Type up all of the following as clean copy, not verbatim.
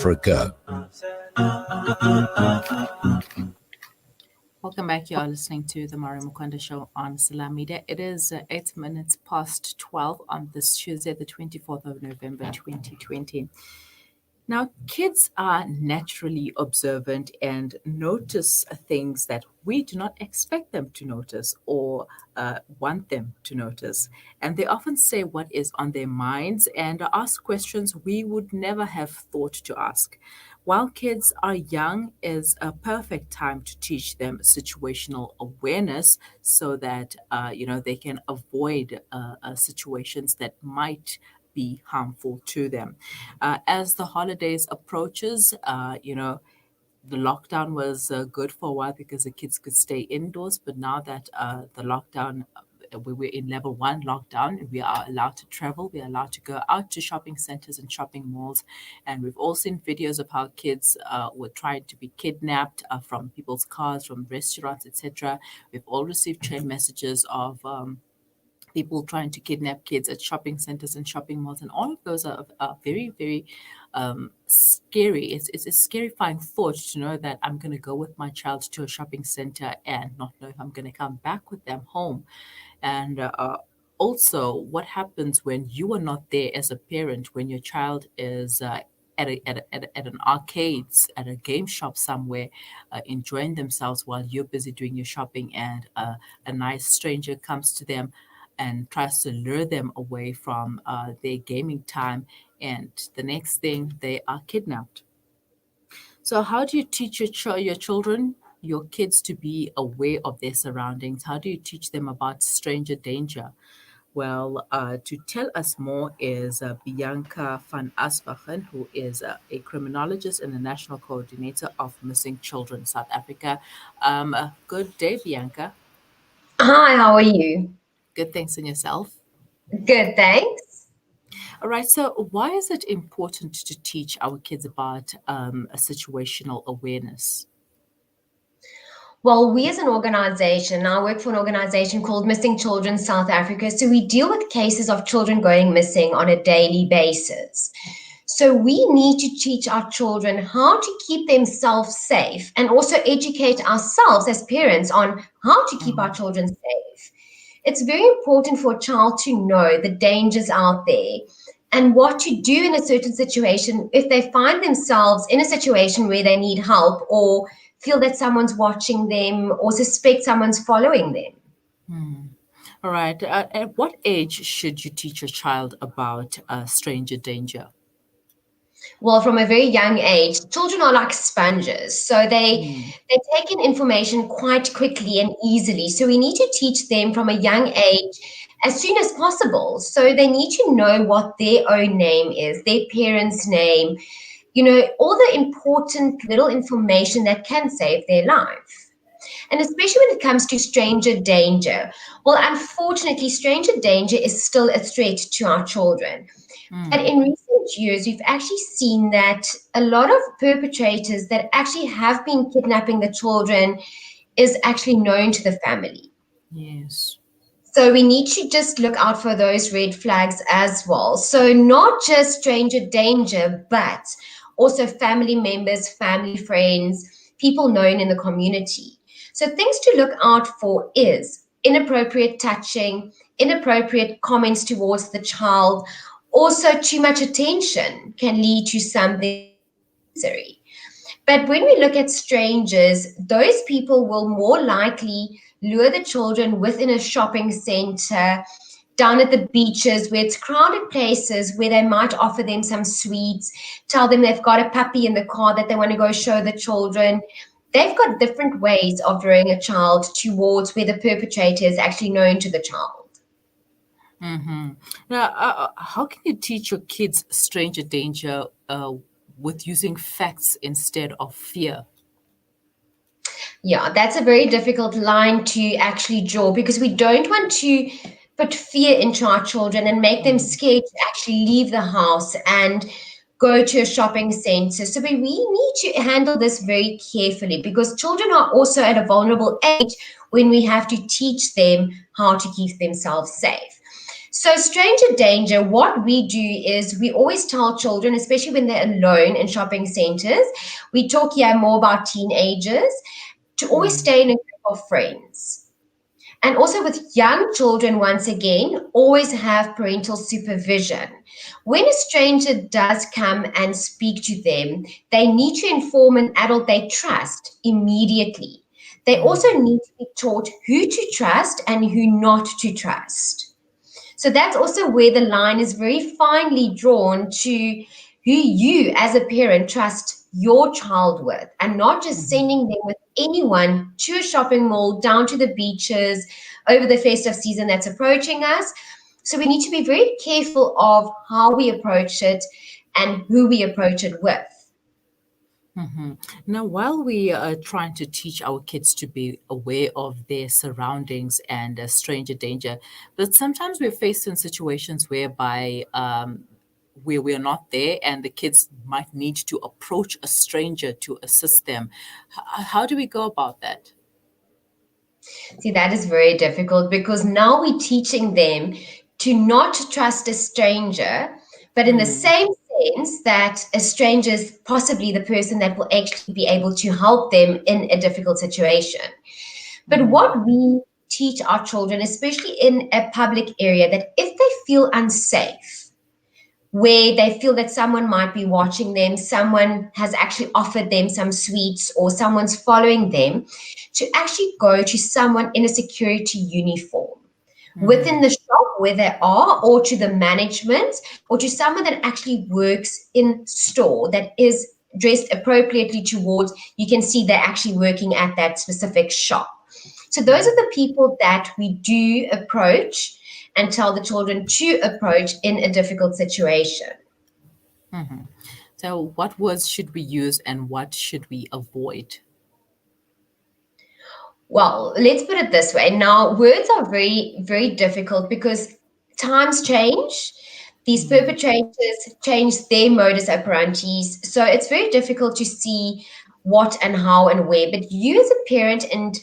Africa. Welcome back. You are listening to the Mari Mukwanda Show on Salam Media. It is 8 minutes past 12 on this Tuesday, the 24th of November, 2020. Now, kids are naturally observant and notice things that we do not expect them to notice or want them to notice. And they often say what is on their minds and ask questions we would never have thought to ask. While kids are young is a perfect time to teach them situational awareness so that, they can avoid situations that might be harmful to them. As the holidays approaches, the lockdown was good for a while because the kids could stay indoors. But now that the lockdown, we were in level 1 lockdown, we are allowed to travel. We are allowed to go out to shopping centers and shopping malls. And we've all seen videos of how kids were trying to be kidnapped from people's cars, from restaurants, etc. We've all received chain messages of people trying to kidnap kids at shopping centers and shopping malls, and all of those are very, very scary. It's a scarifying thought to know that I'm going to go with my child to a shopping center and not know if I'm going to come back with them home. And also, what happens when you are not there as a parent, when your child is at an arcades, at a game shop somewhere, enjoying themselves while you're busy doing your shopping, and a nice stranger comes to them and tries to lure them away from their gaming time, and the next thing they are kidnapped. So how do you teach your children, your kids, to be aware of their surroundings? How do you teach them about stranger danger? Well, to tell us more is Bianca Van Aswegen, who is a criminologist and a national coordinator of Missing Children South Africa. Good day, Bianca. Hi, how are you? Good, thanks, and yourself? Good, thanks. All right, so why is it important to teach our kids about a situational awareness? Well, we as an organization, I work for an organization called Missing Children South Africa. So we deal with cases of children going missing on a daily basis. So we need to teach our children how to keep themselves safe and also educate ourselves as parents on how to keep our children safe. It's very important for a child to know the dangers out there and what to do in a certain situation if they find themselves in a situation where they need help or feel that someone's watching them or suspect someone's following them. All right. At what age should you teach your child about stranger danger? Well, from a very young age, children are like sponges. So they take in information quite quickly and easily. So we need to teach them from a young age as soon as possible. So they need to know what their own name is, their parents' name, all the important little information that can save their life. And especially when it comes to stranger danger. Well, unfortunately, stranger danger is still a threat to our children. But in recent years, we've actually seen that a lot of perpetrators that actually have been kidnapping the children is actually known to the family. Yes. So we need to just look out for those red flags as well. So not just stranger danger, but also family members, family friends, people known in the community. So things to look out for is inappropriate touching, inappropriate comments towards the child. Also, too much attention can lead to something unnecessary. But when we look at strangers, those people will more likely lure the children within a shopping center, down at the beaches where it's crowded places where they might offer them some sweets, tell them they've got a puppy in the car that they want to go show the children. They've got different ways of luring a child towards where the perpetrator is actually known to the child. Now, how can you teach your kids stranger danger with using facts instead of fear? Yeah, that's a very difficult line to actually draw because we don't want to put fear into our children and make them scared to actually leave the house and go to a shopping center. So we need to handle this very carefully because children are also at a vulnerable age when we have to teach them how to keep themselves safe. So, stranger danger, what we do is we always tell children, especially when they're alone in shopping centers, we talk here more about teenagers, to always Mm. stay in a group of friends. And also with young children, once again, always have parental supervision. When a stranger does come and speak to them, they need to inform an adult they trust immediately. They also Mm. need to be taught who to trust and who not to trust. So that's also where the line is very finely drawn to who you as a parent trust your child with, and not just Mhm. sending them with anyone to a shopping mall, down to the beaches over the festive season that's approaching us. So we need to be very careful of how we approach it and who we approach it with. Mhm. Now, while we are trying to teach our kids to be aware of their surroundings and stranger danger, but sometimes we're faced in situations whereby where we're not there and the kids might need to approach a stranger to assist them. How do we go about that? See, that is very difficult because now we're teaching them to not trust a stranger, but in the Mm. same sense that a stranger is possibly the person that will actually be able to help them in a difficult situation. But Mm. what we teach our children, especially in a public area, that if they feel unsafe, where they feel that someone might be watching them, someone has actually offered them some sweets, or someone's following them, to actually go to someone in a security uniform within Mm. the shop where they are, or to the management, or to someone that actually works in store that is dressed appropriately towards, you can see they're actually working at that specific shop. So those are Mm. the people that we do approach and tell the children to approach in a difficult situation. Mhm. So, what words should we use and what should we avoid? Well, let's put it this way. Now, words are very, very difficult because times change. These Mm. perpetrators change their modus operandi. So it's very difficult to see what and how and where. But you, as a parent, and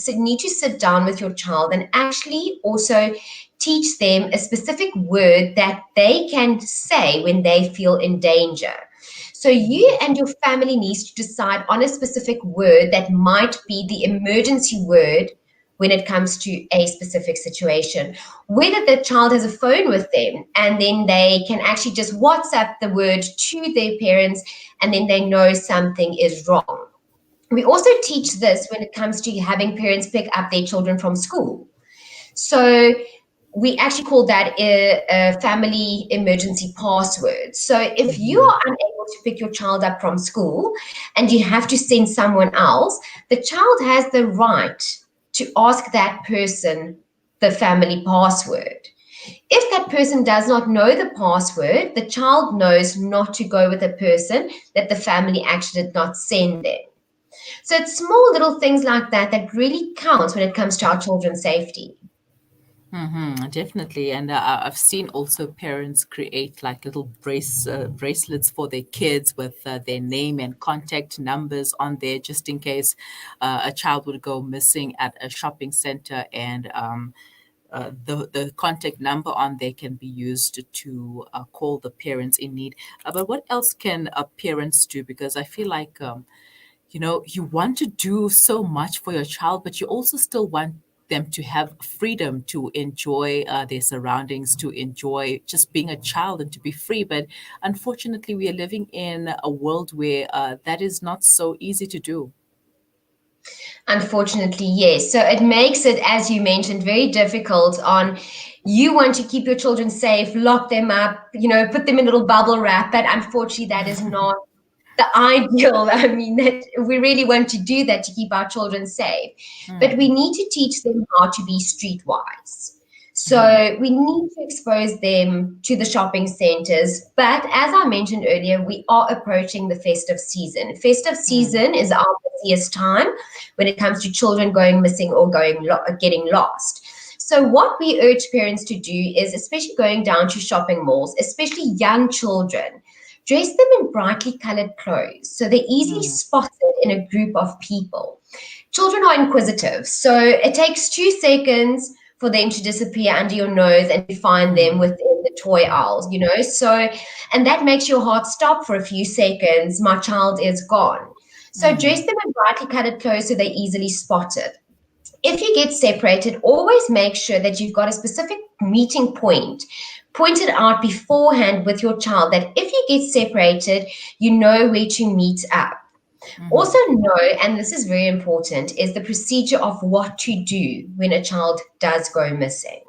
need to sit down with your child and actually also teach them a specific word that they can say when they feel in danger. So you and your family needs to decide on a specific word that might be the emergency word when it comes to a specific situation. Whether the child has a phone with them and then they can actually just WhatsApp the word to their parents and then they know something is wrong. We also teach this when it comes to having parents pick up their children from school. So we actually call that a family emergency password. So if you Mhm. are unable to pick your child up from school and you have to send someone else, the child has the right to ask that person the family password. If that person does not know the password, the child knows not to go with a person that the family actually did not send them. So it's small little things like that that really counts when it comes to our children's safety. Definitely, and I've seen also parents create like little bracelets for their kids with their name and contact numbers on there, just in case a child would go missing at a shopping center, and the contact number on there can be used to call the parents in need. But what else can parents do? Because I feel like you want to do so much for your child, but you also still want them to have freedom to enjoy their surroundings, to enjoy just being a child and to be free. But unfortunately, we are living in a world where that is not so easy to do. Unfortunately, yes. So it makes it, as you mentioned, very difficult on you want to keep your children safe, lock them up, put them in little bubble wrap. But unfortunately, that is not the ideal. I mean, that we really want to do that to keep our children safe. But we Mhm. need to teach them how to be streetwise. Mhm. So we need to expose them to the shopping centers. But as I mentioned earlier, we are approaching the festive season. Festive Mhm. season is our busiest time when it comes to children going missing or getting lost. So what we urge parents to do is, especially going down to shopping malls, especially young children, dress them in brightly colored clothes so they're easily Mhm. spotted in a group of people. Children are inquisitive, so it takes 2 seconds for them to disappear under your nose and you find them within the toy aisles, So, and that makes your heart stop for a few seconds. My child is gone. So dress them in brightly colored clothes so they're easily spotted. If you get separated, always make sure that you've got a specific meeting point pointed out beforehand with your child, that if you get separated, you know where to meet up. Also know, and this is very important, is the procedure of what to do when a child does go missing.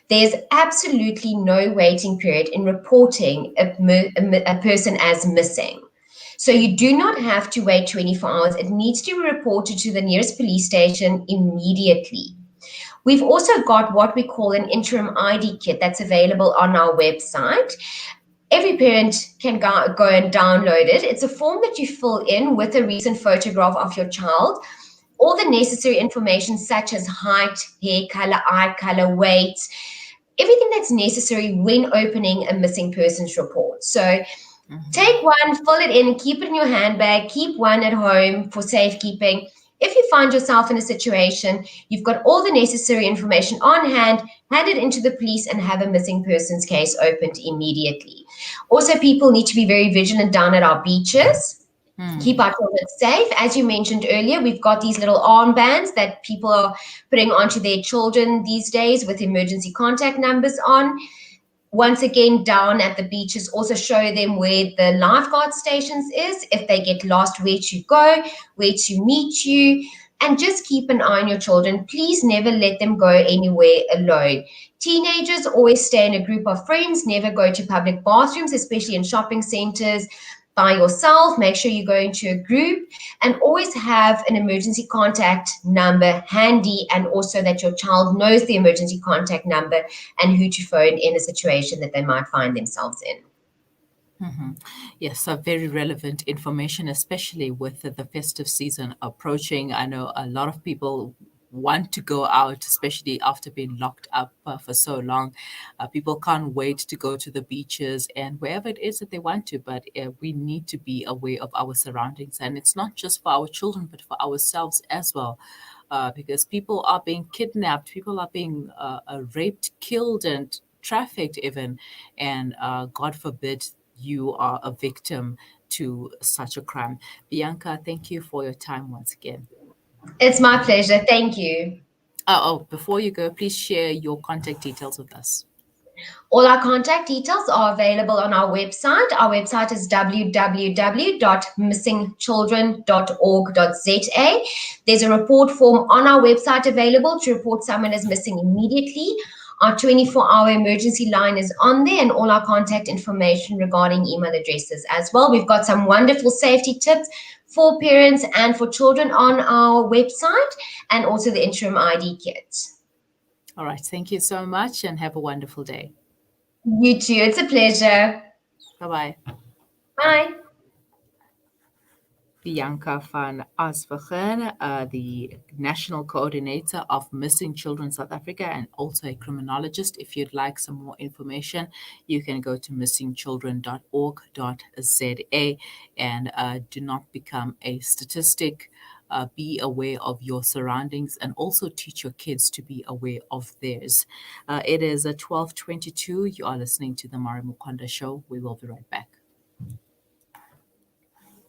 There's absolutely no waiting period in reporting a person as missing. So you do not have to wait 24 hours. It needs to be reported to the nearest police station immediately. We've also got what we call an interim ID kit that's available on our website. Every parent can go and download it. It's a form that you fill in with a recent photograph of your child, all the necessary information such as height, hair color, eye color, weight, everything that's necessary when opening a missing persons report. So take one, fill it in, keep it in your handbag, keep one at home for safekeeping. If you find yourself in a situation, you've got all the necessary information on hand it into the police and have a missing persons case opened immediately. Also, people need to be very vigilant down at our beaches. Keep our children safe. As you mentioned earlier, we've got these little armbands that people are putting onto their children these days with emergency contact numbers on. Once again, down at the beaches, also show them where the lifeguard stations is. If they get lost, where to go, where to meet you, and just keep an eye on your children. Please never let them go anywhere alone. Teenagers always stay in a group of friends, never go to public bathrooms, especially in shopping centers, by yourself. Make sure you go into a group, and always have an emergency contact number handy, and also that your child knows the emergency contact number and who to phone in a situation that they might find themselves in. Yes, so very relevant information, especially with the festive season approaching. I know a lot of people want to go out, especially after being locked up for so long. People can't wait to go to the beaches and wherever it is that they want to, but we need to be aware of our surroundings. And it's not just for our children, but for ourselves as well. Because people are being kidnapped, people are being raped, killed, and trafficked even. And God forbid you are a victim to such a crime. Bianca, thank you for your time once again. It's my pleasure. Thank you. Before you go, please share your contact details with us. All our contact details are available on our website. Our website is www.missingchildren.org.za. There's a report form on our website available to report someone as missing immediately. Our 24-hour emergency line is on there, and all our contact information regarding email addresses as well. We've got some wonderful safety tips for parents and for children on our website, and also the interim ID kit. All right. Thank you so much, and have a wonderful day. You too. It's a pleasure. Bye-bye. Bye. Bianca Van Aswegen, the National Coordinator of Missing Children South Africa, and also a criminologist. If you'd like some more information, you can go to missingchildren.org.za, and do not become a statistic. Be aware of your surroundings, and also teach your kids to be aware of theirs. It is 12:22. You are listening to the Mari Mukonda Show. We will be right back.